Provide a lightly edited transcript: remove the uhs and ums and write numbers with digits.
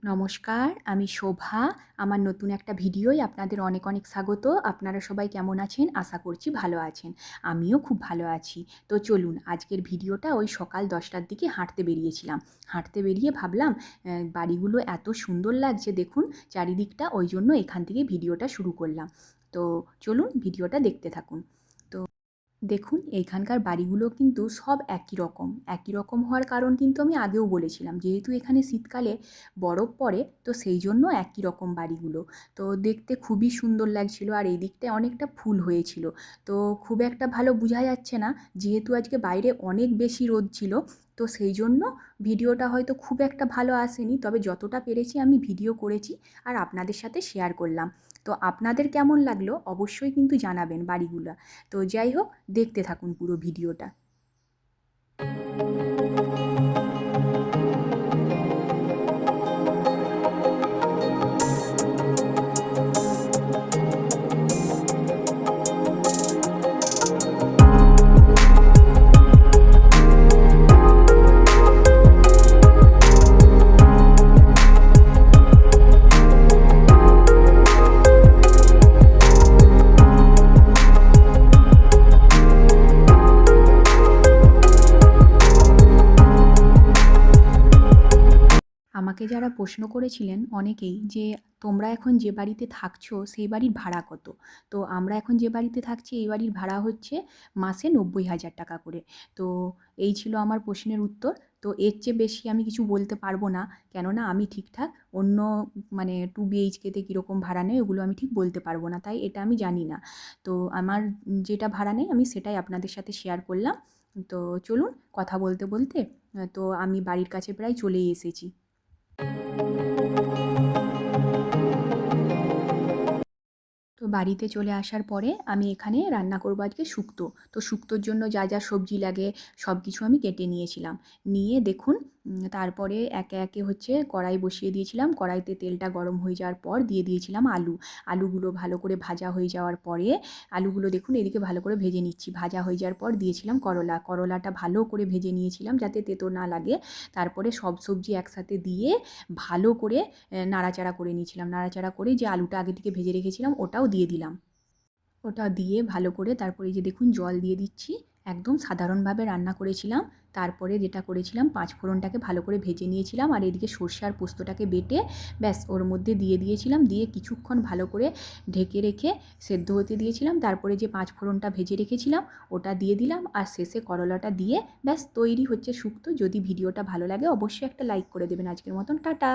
নমস্কার, আমি শোভা। আমার নতুন একটা ভিডিওয় আপনাদের অনেক অনেক স্বাগত। আপনারা সবাই কেমন আছেন? আশা করছি ভালো আছেন। আমিও খুব ভালো আছি। তো চলুন, আজকের ভিডিওটা ওই সকাল 10টার দিকে হাঁটতে বেরিয়েছিলাম। হাঁটতে বেরিয়ে ভাবলাম বাড়িগুলো এত সুন্দর লাগছে দেখুন চারিদিকটা, ওই জন্য এখান থেকে ভিডিওটা শুরু করলাম। তো চলুন ভিডিওটা দেখতে থাকুন। দেখুন এইখানকার বাড়িগুলো কিন্তু সব একই রকম হওয়ার কারণ কিন্তু আমি আগেও বলেছিলাম, যেহেতু এখানে শীতকালে বরফ পড়ে তো সেই জন্য একই রকম বাড়িগুলো। তো দেখতে খুবই সুন্দর লাগছিল, আর এই দিকটায় অনেকটা ফুল হয়েছিল। তো খুব একটা ভালো বোঝা যাচ্ছে না, যেহেতু আজকে বাইরে অনেক বেশি রোদ ছিল, তো সেই জন্য ভিডিওটা হয়তো খুব একটা ভালো আসেনি, তবে যতটা পেরেছি আমি ভিডিও করেছি আর আপনাদের সাথে শেয়ার করলাম। তো আপনাদের কেমন লাগলো অবশ্যই কিন্তু জানাবেন বাড়িগুলো। তো যাই হোক, দেখতে থাকুন পুরো ভিডিওটা। আমাকে যারা প্রশ্ন করেছিলেন অনেকেই যে তোমরা এখন যে বাড়িতে থাকছো সেই বাড়ির ভাড়া কত? তো আমরা এখন যে বাড়িতে থাকছি এই বাড়ির ভাড়া হচ্ছে মাসে 90,000 টাকা করে। তো এই ছিল আমার প্রশ্নের উত্তর। তো এর চেয়ে বেশি আমি কিছু বলতে পারবো না, কেননা আমি ঠিকঠাক অন্য মানে 2 BHKতে কীরকম ভাড়া নেয় ওগুলো আমি ঠিক বলতে পারবো না, তাই এটা আমি জানি না। তো আমার যেটা ভাড়া নেয় আমি সেটাই আপনাদের সাথে শেয়ার করলাম। তো চলুন কথা বলতে বলতে তো আমি বাড়ির কাছে প্রায় চলেই এসেছি। তো বাড়িতে চলে আসার পরে আমি এখানে রান্না করবো আজকে শুক্তো। তো শুক্তোর জন্য যা যা সবজি লাগে সব কিছু আমি কেটে নিয়েছিলাম। নিয়ে দেখুন তারপরে একে একে হচ্ছে কড়াই বসিয়ে দিয়েছিলাম। কড়াইতে তেলটা গরম হয়ে যাওয়ার পর দিয়ে দিয়েছিলাম আলু। আলুগুলো ভালো করে ভাজা হয়ে যাওয়ার পরে আলুগুলো দেখুন এদিকে ভালো করে ভেজে নিচ্ছি। ভাজা হয়ে যাওয়ার পর দিয়েছিলাম করলা। করলাটা ভালো করে ভেজে নিয়েছিলাম যাতে তেতো না লাগে। তারপরে সব সবজি একসাথে দিয়ে ভালো করে নাড়াচাড়া করে নিয়েছিলাম। নাড়াচাড়া করে যে আলুটা আগে থেকে ভেজে রেখেছিলাম ওটাও দিয়ে দিলাম। ওটা দিয়ে ভালো করে তারপরে এই যে দেখুন জল দিয়ে দিচ্ছি। একদম সাধারণভাবে রান্না করেছিলাম। তারপরে যেটা করেছিলাম পাঁচফোড়নটাকে ভালো করে ভেজে নিয়েছিলাম, আর এদিকে সর্ষে আর পোস্তটাকে বেটে ব্যাস ওর মধ্যে দিয়ে দিয়েছিলাম। দিয়ে কিছুক্ষণ ভালো করে ঢেকে রেখে সেদ্ধ হতে দিয়েছিলাম। তারপরে যে পাঁচফোড়নটা ভেজে রেখেছিলাম ওটা দিয়ে দিলাম, আর শেষে করলাটা দিয়ে ব্যাস তৈরি হচ্ছে শুক্তো। যদি ভিডিওটা ভালো লাগে অবশ্যই একটা লাইক করে দেবেন। আজকের মতন টাটা।